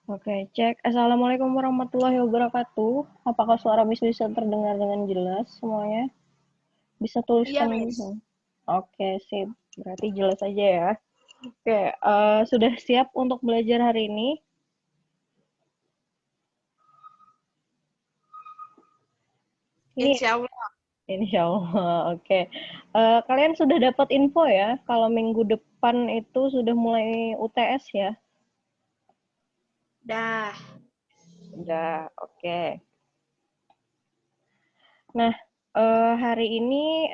Oke, cek. Assalamualaikum warahmatullahi wabarakatuh. Apakah suara Miss bisa terdengar dengan jelas semuanya? Bisa Iya, tuliskan. Miss. Oke, sip. Berarti jelas aja ya. Oke, sudah siap untuk belajar hari ini? Ini Insya Allah. insya Allah. Oke. Kalian sudah dapat info ya, kalau minggu depan itu sudah mulai UTS ya? Dah. Sudah, oke. Nah, hari ini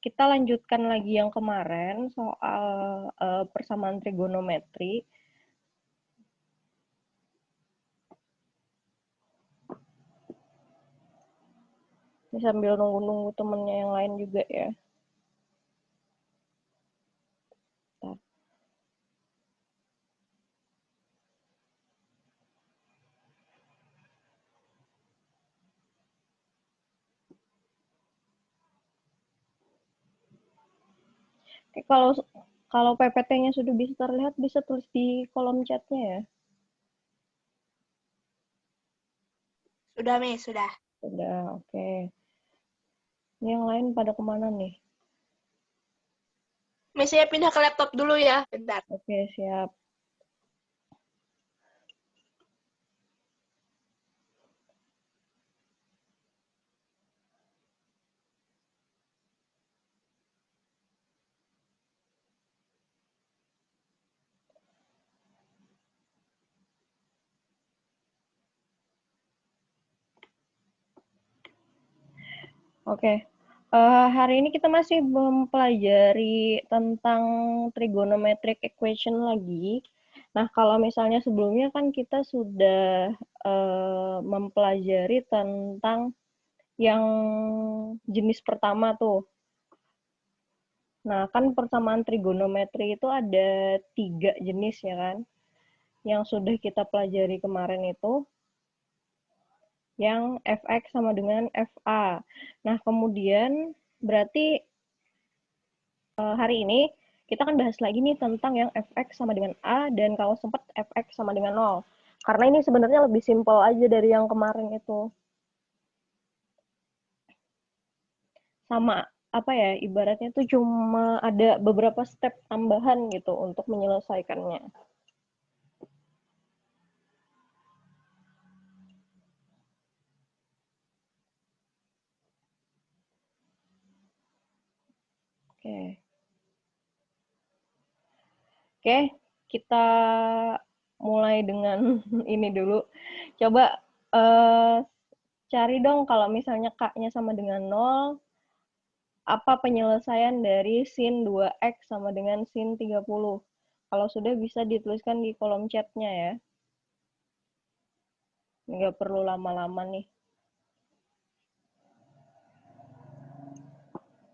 kita lanjutkan lagi yang kemarin soal persamaan trigonometri. Ini sambil nunggu-nunggu temennya yang lain juga ya. Bentar. Oke, kalau PPT-nya sudah bisa terlihat, bisa tulis di kolom chatnya ya. Sudah, Miss. Sudah. Sudah, oke. Ini yang lain pada kemana nih? Miss, saya pindah ke laptop dulu ya. Bentar. Oke, siap. Oke. Hari ini kita masih mempelajari tentang trigonometric equation lagi. Nah, kalau misalnya sebelumnya kan kita sudah mempelajari tentang yang jenis pertama tuh. Nah, kan persamaan trigonometri itu ada 3 jenis ya kan? Yang sudah kita pelajari kemarin itu, yang fx sama dengan fa. Nah, kemudian berarti hari ini kita akan bahas lagi nih tentang yang fx sama dengan a dan kalau sempat fx sama dengan 0. Karena ini sebenarnya lebih simpel aja dari yang kemarin itu. Sama apa ya, ibaratnya tuh cuma ada beberapa step tambahan gitu untuk menyelesaikannya. Oke. Oke, kita mulai dengan ini dulu. Coba eh, cari dong kalau misalnya K-nya sama dengan 0, apa penyelesaian dari sin 2x sama dengan sin 30? Kalau sudah bisa dituliskan di kolom chatnya ya. Nggak perlu lama-lama nih.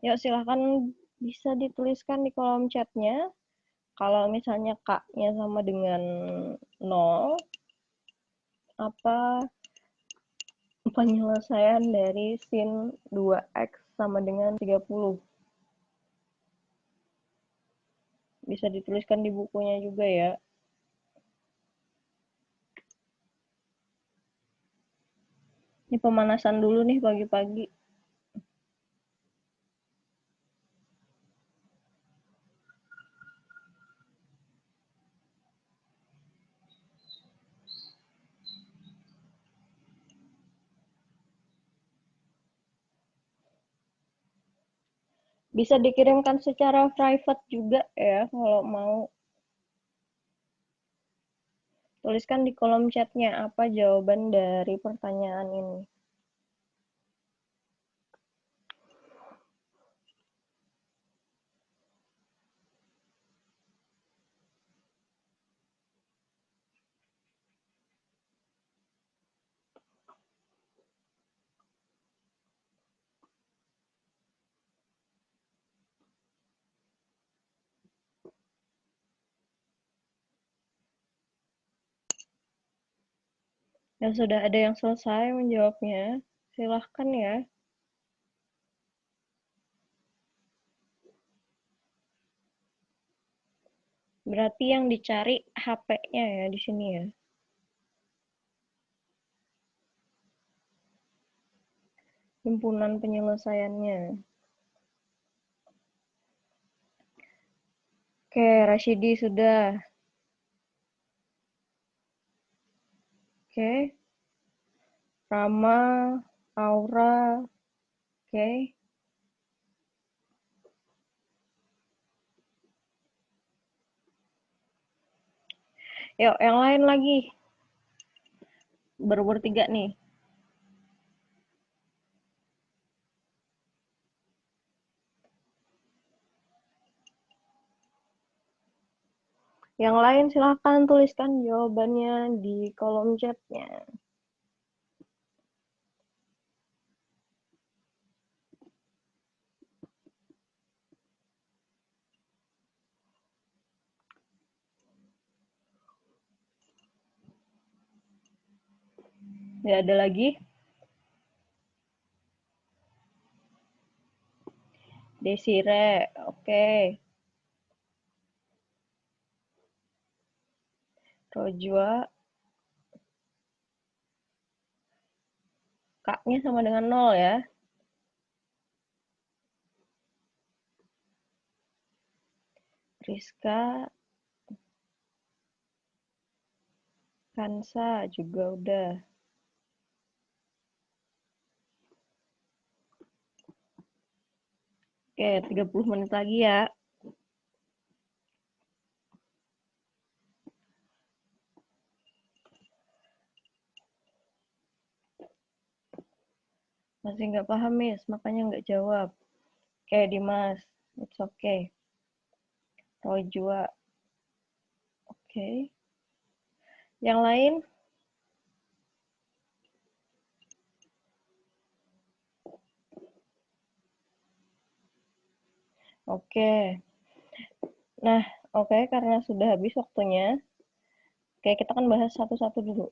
Yuk silahkan bisa dituliskan di kolom chatnya. Kalau misalnya K-nya sama dengan 0, apa penyelesaian dari sin 2x sama dengan 30? Bisa dituliskan di bukunya juga ya. Ini pemanasan dulu nih pagi-pagi. Bisa dikirimkan secara private juga ya kalau mau. Tuliskan di kolom chatnya apa jawaban dari pertanyaan ini. Dan sudah ada yang selesai menjawabnya, silahkan ya. Berarti yang dicari HP-nya ya di sini ya. himpunan penyelesaiannya. Oke, Rashidi sudah. Oke. Rama, Aura, oke. Yuk, yang lain lagi. Bertiga nih. Yang lain silahkan tuliskan jawabannya di kolom chatnya. Nggak ada lagi? Desire, oke. Rojwa. K-nya sama dengan 0 ya. Rizka. Kansa juga udah. Oke, 30 menit lagi ya. Masih nggak paham, Miss, makanya nggak jawab. Oke, Dimas. It's okay. Rojwa. Oke. Yang lain? Oke. Nah, oke, karena sudah habis waktunya. Oke, kita kan bahas satu-satu dulu.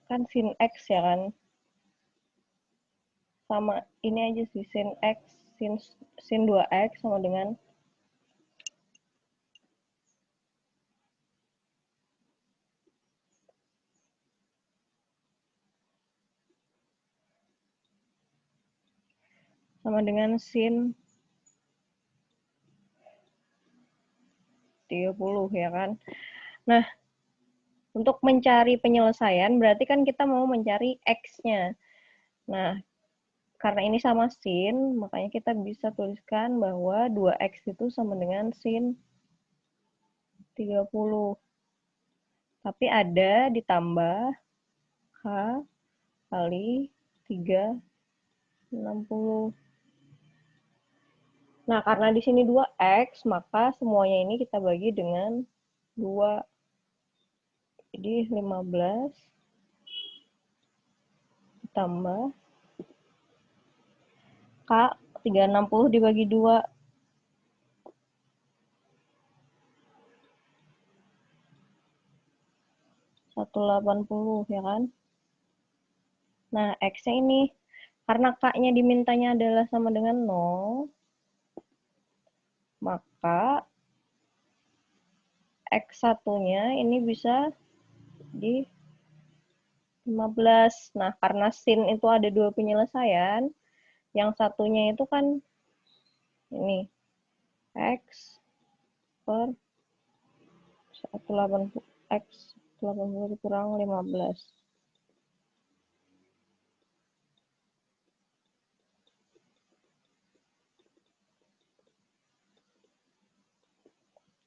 Kan sin X ya kan? Sama ini aja sih, sin X, sin 2X sama dengan sin 30 ya kan? Nah, untuk mencari penyelesaian berarti kan kita mau mencari X-nya. Nah, karena ini sama sin, makanya kita bisa tuliskan bahwa 2X itu sama dengan sin 30. Tapi ada ditambah H kali 360. Nah, karena di sini 2X, maka semuanya ini kita bagi dengan 2. Jadi 15 ditambah K, 360 dibagi 2. 180 ya kan? Nah, X-nya ini, karena K-nya dimintanya adalah sama dengan 0, maka X1-nya ini bisa di 15. Nah, karena sin itu ada 2 penyelesaian, yang satunya itu kan ini, X per 180, X 180 dikurang 15.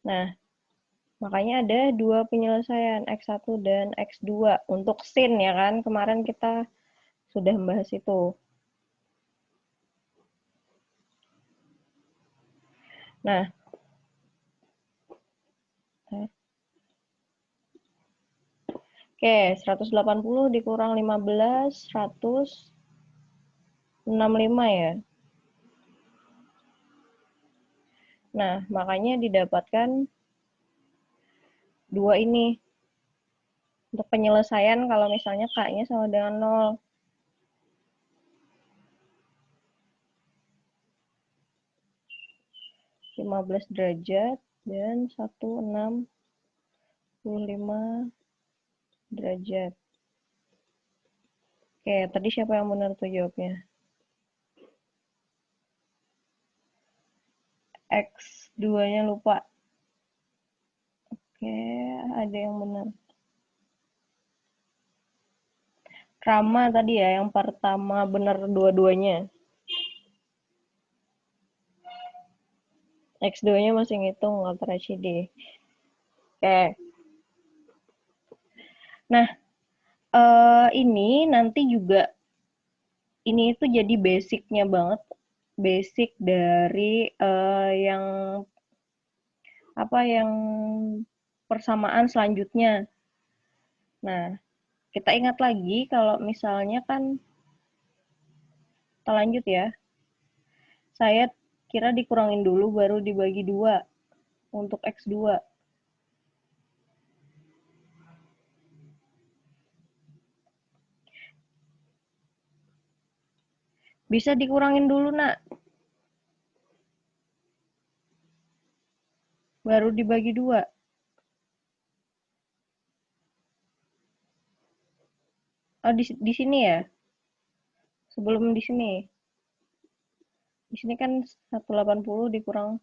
Nah, makanya ada 2 penyelesaian, X1 dan X2. Untuk sin ya kan, kemarin kita sudah membahas itu. Nah, oke, 180 dikurang 15, 165 ya. Nah, makanya didapatkan 2 ini. Untuk penyelesaian kalau misalnya K-nya sama dengan 0. .15 derajat dan 165 derajat. Oke, tadi siapa yang benar tuh jawabnya? X2-nya lupa. Oke, ada yang benar. Rama tadi ya, yang pertama benar dua-duanya. X2-nya masih ngitung, nggak deh. Oke. Nah, ini nanti juga, ini itu jadi basicnya banget. Basic dari yang apa yang persamaan selanjutnya. Nah, kita ingat lagi kalau misalnya kan kita lanjut ya. Saya kira dikurangin dulu baru dibagi 2 untuk X2. Bisa dikurangin dulu, Nak. Baru dibagi 2. Oh, di sini ya? Sebelum di sini. Di sini kan 180 dikurang.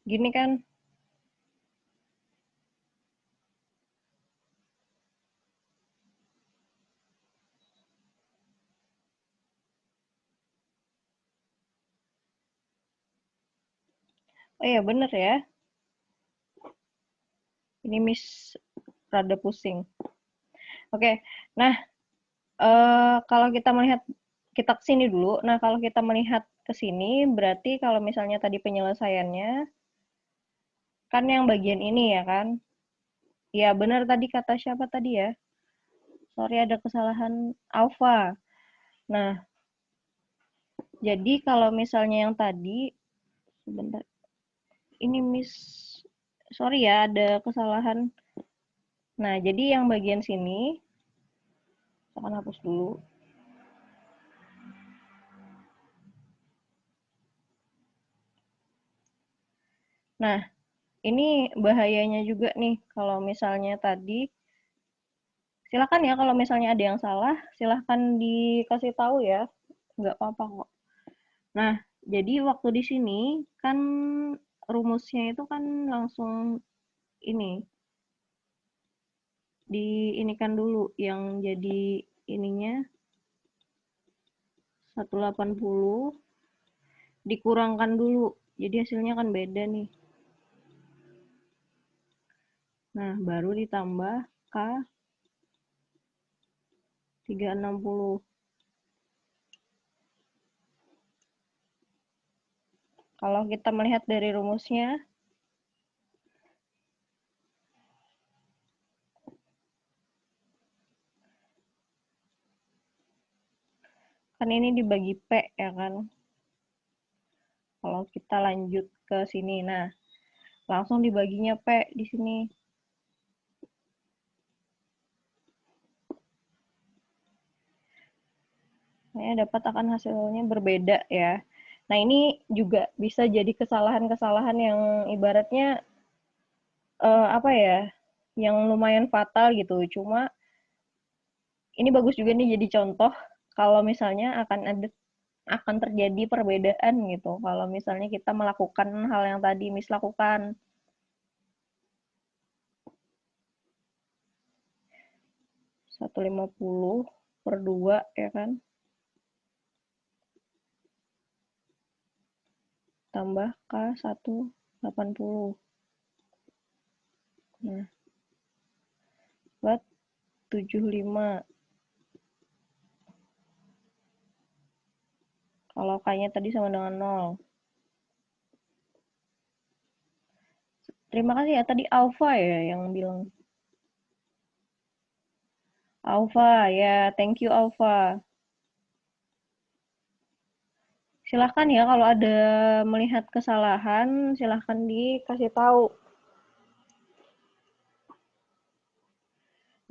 Gini kan? Oh iya, bener ya. Ini Miss rada pusing. Oke, nah kalau kita melihat, kita ke sini dulu. Nah, kalau kita melihat ke sini, berarti kalau misalnya tadi penyelesaiannya, kan yang bagian ini ya kan? Ya, benar tadi kata siapa tadi ya? Sorry, ada kesalahan alfa. Nah, jadi kalau misalnya yang tadi, sebentar, ini Miss, sorry ya, ada kesalahan. Nah, jadi yang bagian sini, saya akan hapus dulu. Nah, ini bahayanya juga nih, kalau misalnya tadi, silakan ya kalau misalnya ada yang salah, silahkan dikasih tahu ya, nggak apa-apa kok. Nah, jadi waktu di sini kan rumusnya itu kan langsung ini, diinikan dulu yang jadi ininya 180 dikurangkan dulu. Jadi hasilnya kan beda nih. Nah, baru ditambah K 360. Kalau kita melihat dari rumusnya, kan ini dibagi P ya kan. Kalau kita lanjut ke sini, nah langsung dibaginya P di sini. Makanya dapat akan hasilnya berbeda ya. Nah, ini juga bisa jadi kesalahan-kesalahan yang ibaratnya apa ya, yang lumayan fatal gitu. Cuma ini bagus juga nih jadi contoh kalau misalnya akan terjadi perbedaan gitu. Kalau misalnya kita melakukan hal yang tadi Miss lakukan. 150 per 2 ya kan. Tambah K 180. Nah, buat 75. Kalau K-nya tadi sama dengan 0. Terima kasih ya, tadi Alfa ya yang bilang. Alfa, ya, thank you Alfa. Silahkan ya kalau ada melihat kesalahan, silahkan dikasih tahu.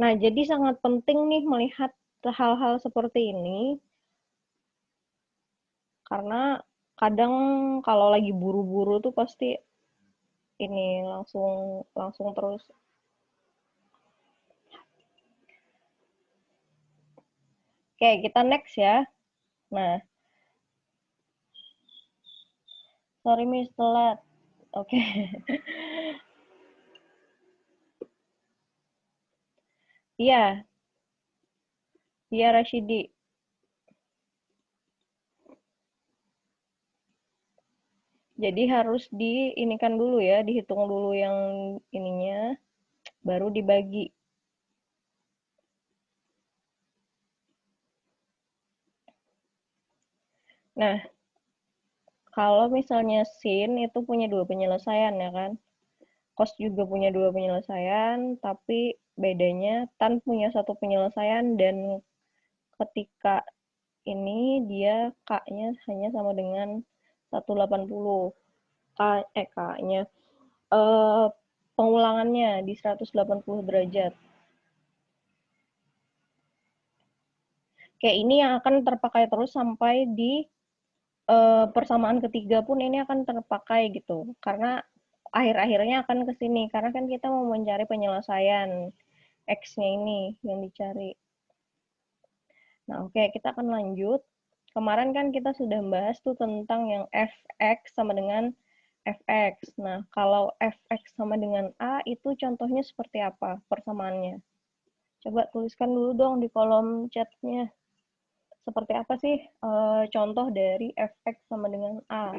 Nah, jadi sangat penting nih melihat hal-hal seperti ini, karena kadang kalau lagi buru-buru tuh pasti ini langsung langsung terus. Oke, kita next ya. Nah, sorry Miss telat. Oke. Iya, iya Rashidi. Jadi harus diinikan dulu ya, dihitung dulu yang ininya, baru dibagi. Nah, kalau misalnya sin itu punya dua penyelesaian ya kan. Cos juga punya dua penyelesaian, tapi bedanya tan punya satu penyelesaian dan ketika ini dia K-nya hanya sama dengan 180. K-nya eh, pengulangannya di 180 derajat. Kayak ini yang akan terpakai terus sampai di persamaan ketiga pun ini akan terpakai gitu. Karena akhir-akhirnya akan ke sini. Karena kan kita mau mencari penyelesaian X-nya ini yang dicari. Nah, oke, kita akan lanjut. Kemarin kan kita sudah membahas tuh tentang yang fx sama dengan fx. Nah, kalau fx sama dengan a itu contohnya seperti apa persamaannya? Coba tuliskan dulu dong di kolom chatnya. Seperti apa sih contoh dari fx sama dengan a?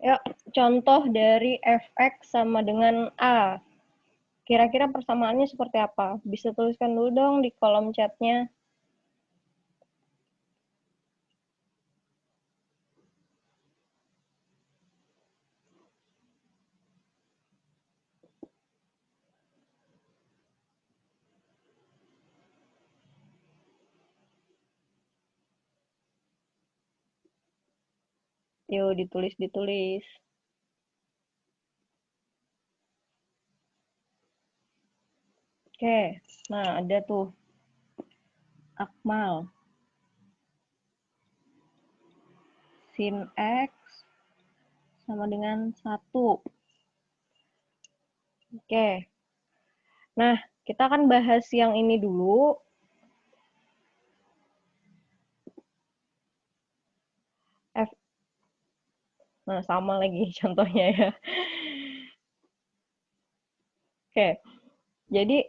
Ya, contoh dari fx sama dengan a. Kira-kira persamaannya seperti apa? Bisa tuliskan dulu dong di kolom chatnya. Yuk, ditulis-ditulis. Oke, nah ada tuh Akmal. Sin X sama dengan 1. Oke, nah kita akan bahas yang ini dulu. F, nah sama lagi contohnya ya. Oke, jadi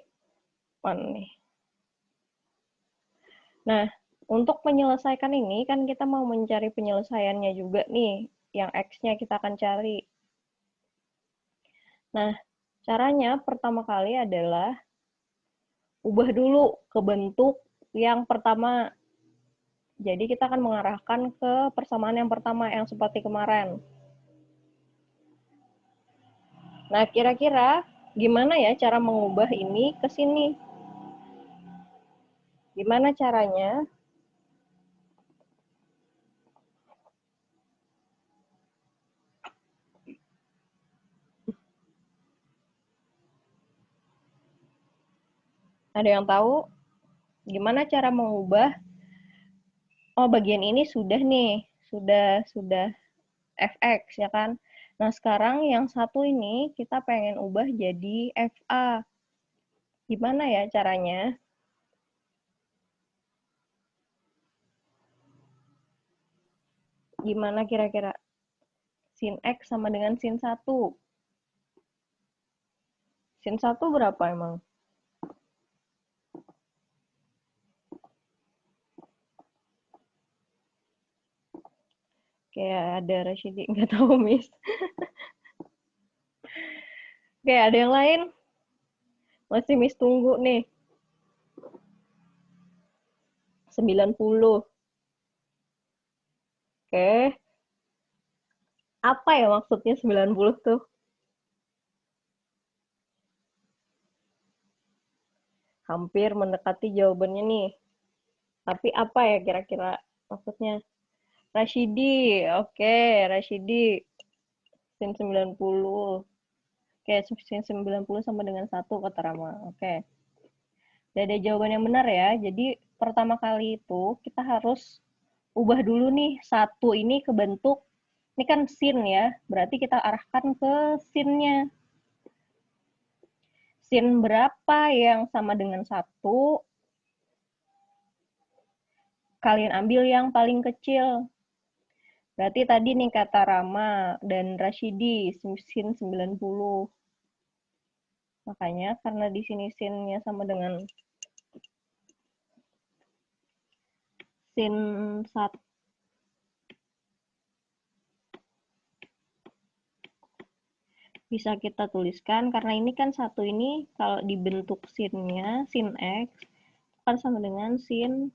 mana nih? Nah, untuk menyelesaikan ini kan kita mau mencari penyelesaiannya juga nih, yang X-nya kita akan cari. Nah, caranya pertama kali adalah ubah dulu ke bentuk yang pertama. Jadi kita akan mengarahkan ke persamaan yang pertama yang seperti kemarin. Nah, kira-kira gimana ya cara mengubah ini ke sini? Gimana caranya? Ada yang tahu gimana cara mengubah? Oh, bagian ini sudah nih, sudah fx ya kan. Nah, sekarang yang satu ini kita pengen ubah jadi fa. Gimana ya caranya? Gimana kira-kira? Sin X sama dengan sin 1. Sin 1 berapa emang? Kayak ada Rashidi, nggak tahu, Miss. Oke, ada yang lain? Masih Miss tunggu nih. 90. Oke. Apa ya maksudnya 90 tuh? Hampir mendekati jawabannya nih. Tapi apa ya kira-kira maksudnya? Rashidi. Oke, Rashidi. Sin 90. Oke, sin 90 sama dengan 1 kata Rama. Oke. Udah ada jawaban yang benar ya. Jadi pertama kali itu kita harus ubah dulu nih 1 ini ke bentuk, ini kan sin ya, berarti kita arahkan ke sinnya. Sin berapa yang sama dengan 1, kalian ambil yang paling kecil. Berarti tadi nih kata Rama dan Rashidi, sin 90. Makanya karena di sini sinnya sama dengan sin 1, bisa kita tuliskan, karena ini kan 1 ini kalau dibentuk sinnya, sin X, kan sama dengan sin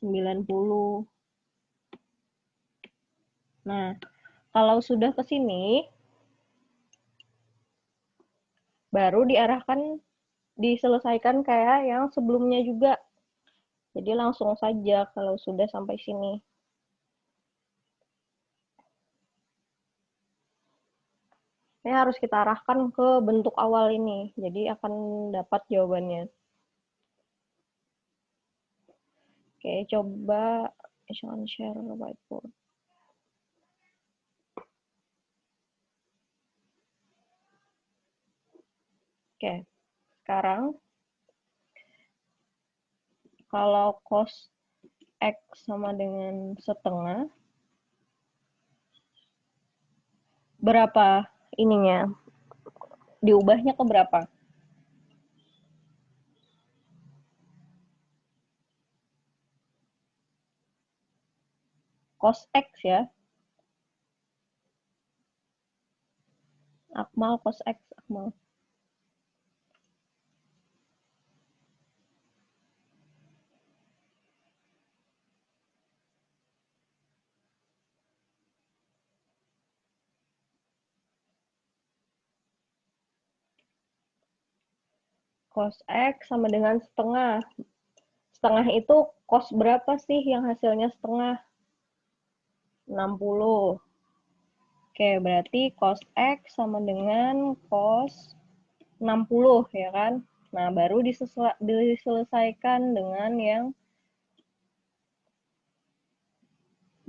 90. Nah, kalau sudah ke sini, baru diarahkan, diselesaikan kayak yang sebelumnya juga. Jadi langsung saja kalau sudah sampai sini. Ini harus kita arahkan ke bentuk awal ini. Jadi akan dapat jawabannya. Oke, coba jangan share whiteboard. Oke, sekarang kalau cos X sama dengan setengah, berapa ininya? Diubahnya ke berapa? Cos X ya. Akmal cos X, Akmal. Cos X sama dengan setengah. Setengah itu cos berapa sih yang hasilnya setengah? 60. Oke, berarti cos X sama dengan cos 60, ya kan? Nah, baru diselesaikan dengan yang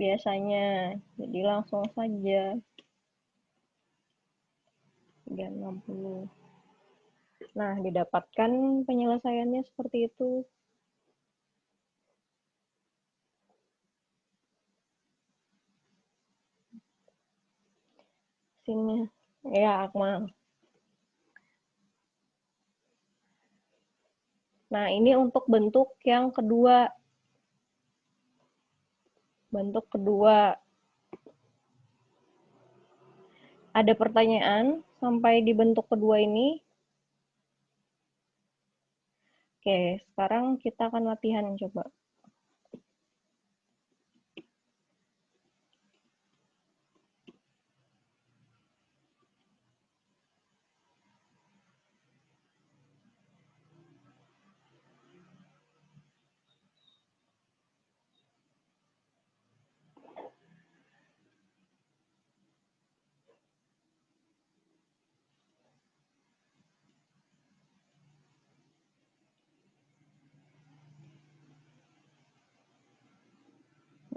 biasanya. Jadi langsung saja. 360. Nah, didapatkan penyelesaiannya seperti itu. Sini. Ya, Akmal. Nah, ini untuk bentuk yang kedua. Bentuk kedua. Ada pertanyaan sampai di bentuk kedua ini? Oke, sekarang kita akan latihan coba.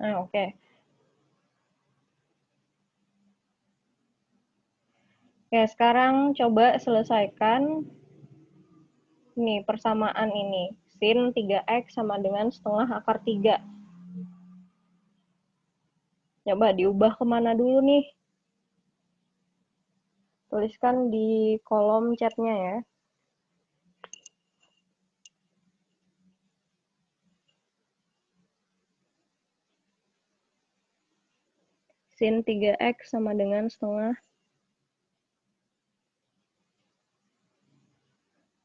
Nah, oke. Oke, sekarang coba selesaikan ini persamaan ini. Sin 3x sama dengan setengah akar 3. Coba diubah kemana dulu nih? Tuliskan di kolom chatnya ya. Sin 3X sama dengan setengah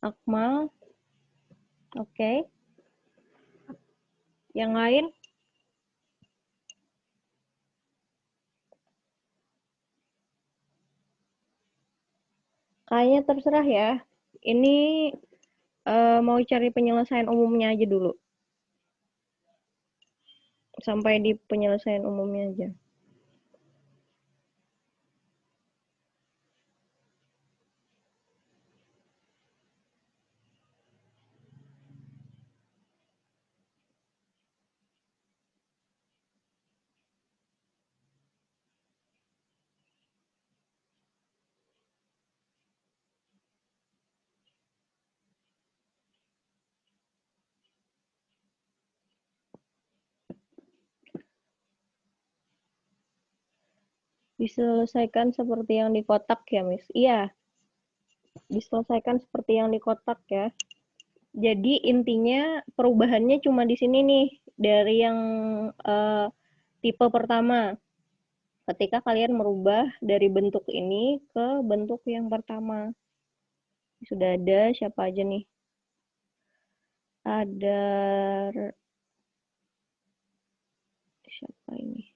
Akmal. Oke. Yang lain? Kayaknya terserah ya. Ini mau cari penyelesaian umumnya aja dulu. Sampai di penyelesaian umumnya aja. Diselesaikan seperti yang di kotak ya, Miss? Iya, diselesaikan seperti yang di kotak ya. Jadi intinya perubahannya cuma di sini nih, dari yang tipe pertama. Ketika kalian merubah dari bentuk ini ke bentuk yang pertama. Sudah ada siapa aja nih? Ada siapa ini?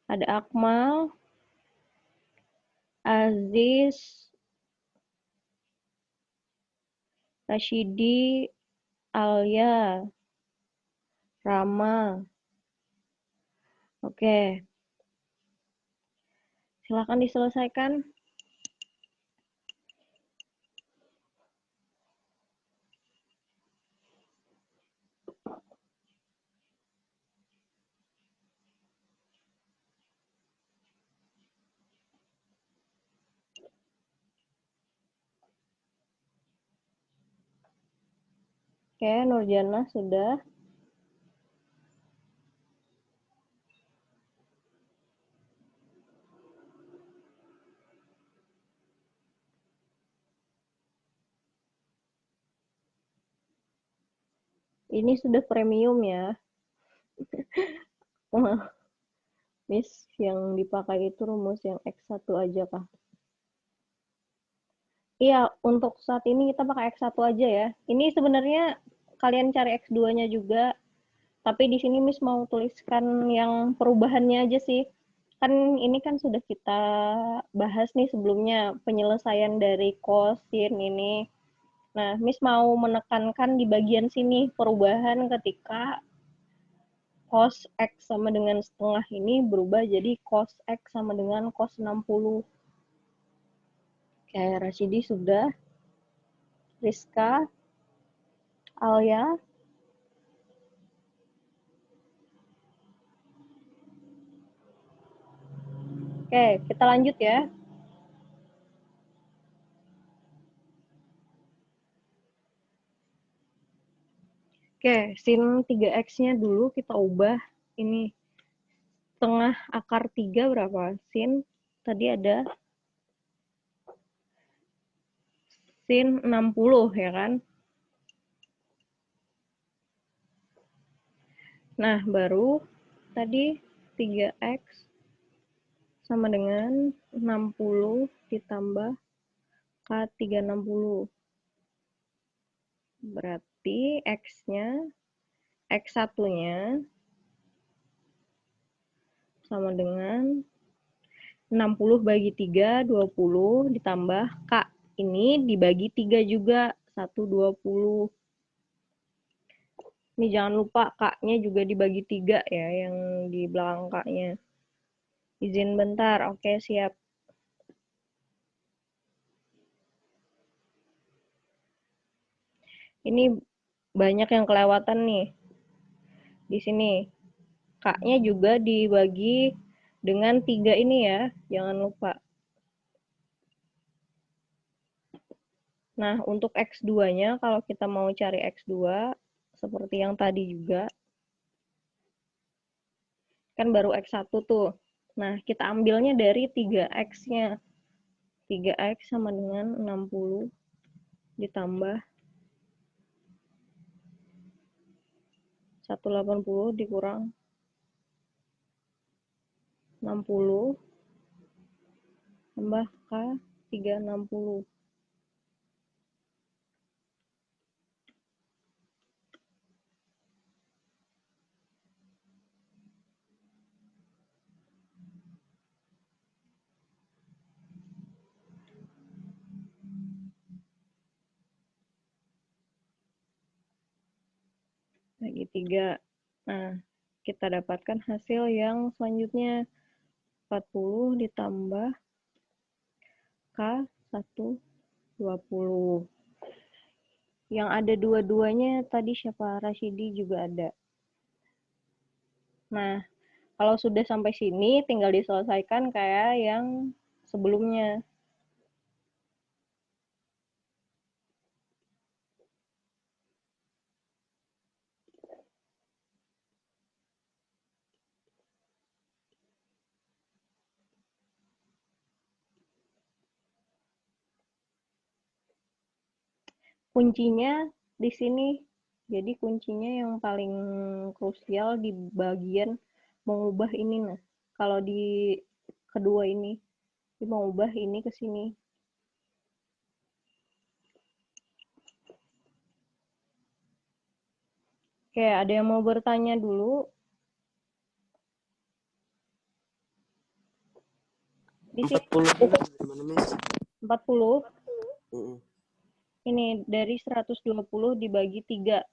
Ada Akmal, Aziz, Rashidi, Alia, Rama. Oke, silakan diselesaikan. Oke, Nurjana sudah. Ini sudah premium ya. Miss, yang dipakai itu rumus yang X1 aja kah? Iya, untuk saat ini kita pakai X1 aja ya. Ini sebenarnya kalian cari X2-nya juga, tapi di sini Miss mau tuliskan yang perubahannya aja sih. Kan ini kan sudah kita bahas nih sebelumnya, penyelesaian dari kosin ini. Nah, Miss mau menekankan di bagian sini perubahan ketika cos X sama dengan setengah ini berubah jadi cos X sama dengan cos 60. Kayak Rashidi sudah, Rizka, Alia. Oke, kita lanjut ya. Oke, sin 3X-nya dulu kita ubah. Ini tengah akar 3 berapa? Sin tadi ada sin 60 ya kan? Nah, baru tadi 3X sama dengan 60 ditambah K360. Berarti X-nya, X1-nya sama dengan 60 bagi 3, 20 ditambah K. Ini dibagi 3 juga, 1, 20. Ini jangan lupa K-nya juga dibagi 3 ya, yang di belakang K-nya. Izin bentar, oke siap. Ini banyak yang kelewatan nih. Di sini, K-nya juga dibagi dengan 3 ini ya, jangan lupa. Nah, untuk X2-nya, kalau kita mau cari X2, seperti yang tadi juga, kan baru X1 tuh. Nah, kita ambilnya dari 3X-nya. 3X sama dengan 60 ditambah 180 dikurang 60 tambah K 360. Bagi 3. Nah, kita dapatkan hasil yang selanjutnya 40 ditambah K 120. Yang ada dua-duanya tadi siapa? Rashidi juga ada. Nah, kalau sudah sampai sini tinggal diselesaikan kayak yang sebelumnya. Kuncinya di sini. Jadi kuncinya yang paling krusial di bagian mengubah ini. Nah, kalau di kedua ini, mengubah ini ke sini. Oke, ada yang mau bertanya dulu? Di sini 40 gimana, Miss? 40. Ini dari 120 dibagi 3.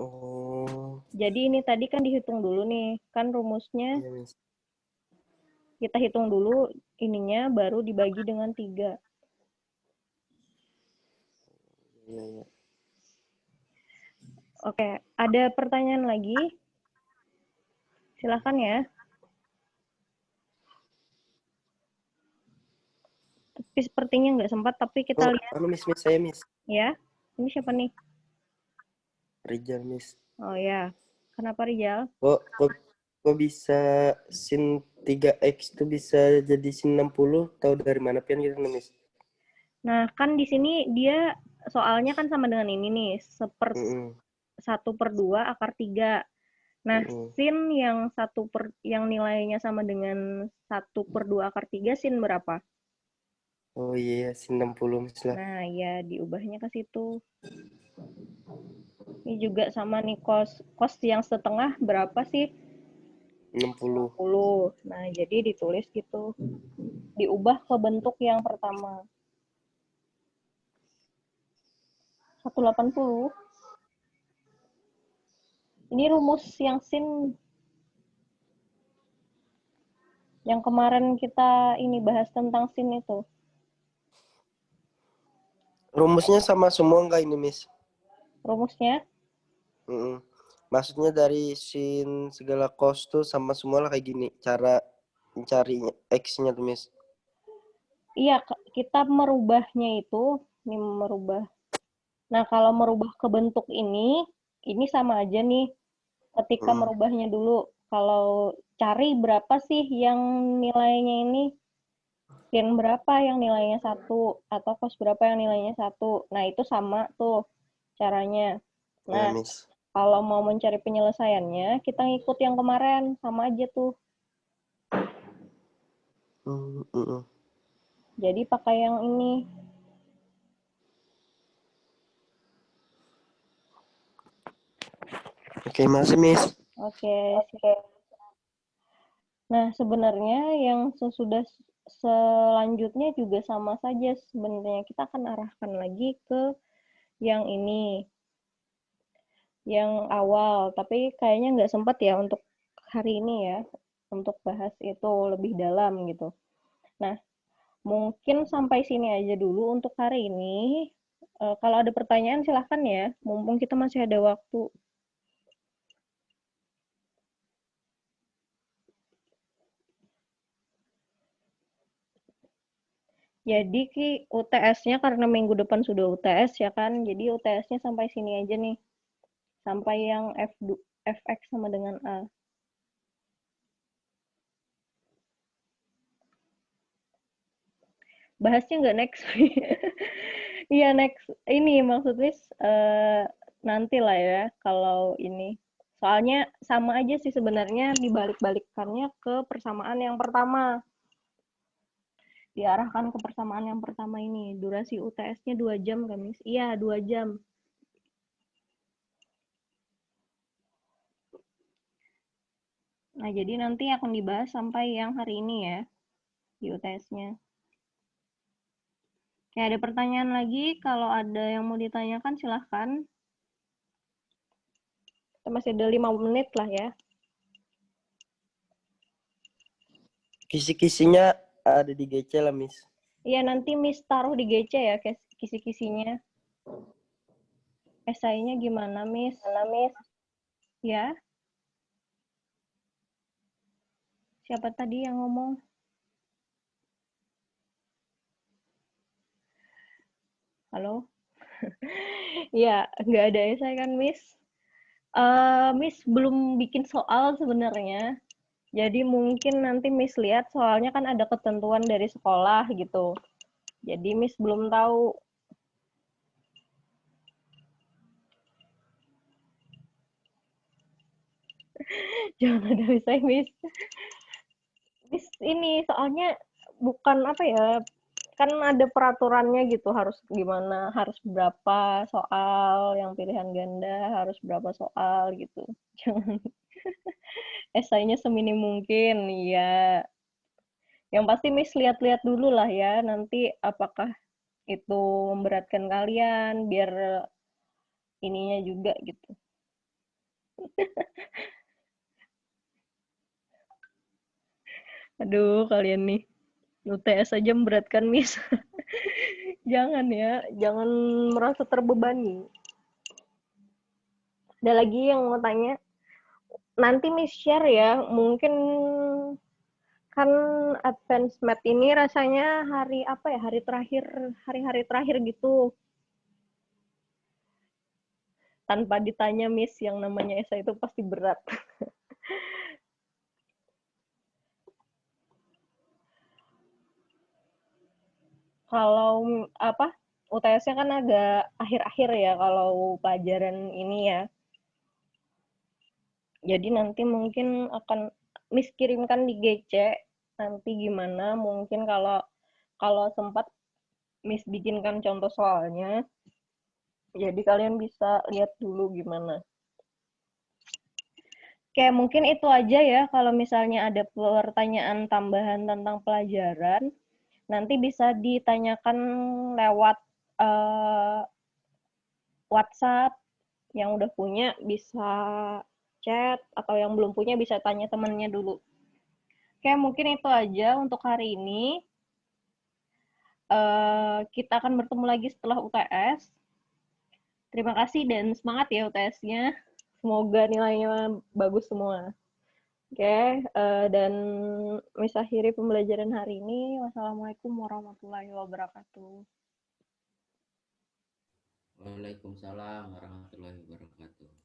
Oh. Jadi ini tadi kan dihitung dulu nih. Kan rumusnya Iya, Miss. kita hitung dulu ininya baru dibagi dengan 3. Iya, iya. Oke, ada pertanyaan lagi? Silakan ya. Tapi sepertinya nggak sempat, tapi kita lihat. Miss, saya, Miss. Ya, ini siapa nih? Rijal, Miss. Oh ya, kenapa Rijal? Kok bisa sin 3X itu bisa jadi sin 60? Tahu dari mana pian gitu, Miss? Nah, kan di sini dia soalnya kan sama dengan ini nih, 1/2 akar 3. Nah, sin yang yang nilainya sama dengan 1/2 akar 3, sin berapa? Oh iya, sin 60 Miss lah. Nah, ya diubahnya ke situ. Ini juga sama nih kos yang setengah berapa sih? 60. Nah, jadi ditulis gitu. Diubah ke bentuk yang pertama. 180. Ini rumus yang sin yang kemarin kita ini bahas tentang sin itu. Rumusnya sama semua enggak ini, Miss? Rumusnya? Maksudnya dari sin segala cos tuh sama semua lah kayak gini. Cara mencari X-nya tuh, Miss. Iya, kita merubahnya itu, ini merubah. Nah, kalau merubah ke bentuk ini sama aja nih. Ketika merubahnya dulu, kalau cari berapa sih yang nilainya ini, sin berapa yang nilainya 1, atau cos berapa yang nilainya 1. Nah, itu sama tuh caranya. Nah, kalau mau mencari penyelesaiannya, kita ngikut yang kemarin, sama aja tuh. Jadi pakai yang ini. Oke, makasih, Miss. Oke. Nah, sebenarnya yang selanjutnya juga sama saja sebenarnya. Kita akan arahkan lagi ke yang ini. Yang awal. Tapi kayaknya nggak sempat ya untuk hari ini ya. Untuk bahas itu lebih dalam gitu. Nah, mungkin sampai sini aja dulu untuk hari ini. Kalau ada pertanyaan silahkan ya. Mumpung kita masih ada waktu. Jadi UTS-nya karena minggu depan sudah UTS ya kan, jadi UTS-nya sampai sini aja nih. Sampai yang Fx sama dengan A. bahasnya nggak next week. Iya next ini maksudnya nanti lah ya kalau ini. Soalnya sama aja sih sebenarnya dibalik-balikannya ke persamaan yang pertama. Diarahkan ke persamaan yang pertama ini. Durasi UTS-nya 2 jam kan, Miss? Iya, 2 jam. Nah, jadi nanti akan dibahas sampai yang hari ini ya, di UTS-nya. Oke, ada pertanyaan lagi? Kalau ada yang mau ditanyakan, silahkan. Kita masih ada 5 menit lah ya. Kisi-kisinya ada di GC lah, Miss. Iya, nanti Miss taruh di GC ya, kisi-kisinya. Esainya gimana, Miss? Ya? Siapa tadi yang ngomong? Halo? Iya, nggak ada esai kan, Miss? Miss belum bikin soal sebenarnya. Jadi mungkin nanti Miss lihat soalnya kan ada ketentuan dari sekolah gitu. Jadi Miss belum tahu. Jangan ada esai, Miss. Miss ini soalnya bukan apa ya, kan ada peraturannya gitu harus gimana, harus berapa soal yang pilihan ganda, harus berapa soal gitu. Jangan esainya seminim mungkin, ya. Yang pasti Miss lihat-lihat dulu lah ya, nanti apakah itu memberatkan kalian, biar ininya juga gitu. Aduh, kalian nih. UTS aja memberatkan, Miss. Jangan ya, jangan merasa terbebani. Ada lagi yang mau tanya? Nanti Miss share ya, mungkin kan advance math ini rasanya hari apa ya, hari-hari terakhir gitu. Tanpa ditanya Miss, yang namanya esai itu pasti berat. Kalau apa, UTS-nya kan agak akhir-akhir ya kalau pelajaran ini ya. Jadi nanti mungkin akan Miss kirimkan di GC, nanti gimana, mungkin kalau sempat Miss bikinkan contoh soalnya, jadi kalian bisa lihat dulu gimana. Oke, mungkin itu aja ya. Kalau misalnya ada pertanyaan tambahan tentang pelajaran, nanti bisa ditanyakan lewat WhatsApp. Yang udah punya bisa chat, atau yang belum punya bisa tanya temennya dulu. Oke, mungkin itu aja untuk hari ini. Kita akan bertemu lagi setelah UTS. Terima kasih dan semangat ya UTS-nya. Semoga nilainya bagus semua. Oke, dan Miss akhiri pembelajaran hari ini. Wassalamualaikum warahmatullahi wabarakatuh. Waalaikumsalam warahmatullahi wabarakatuh.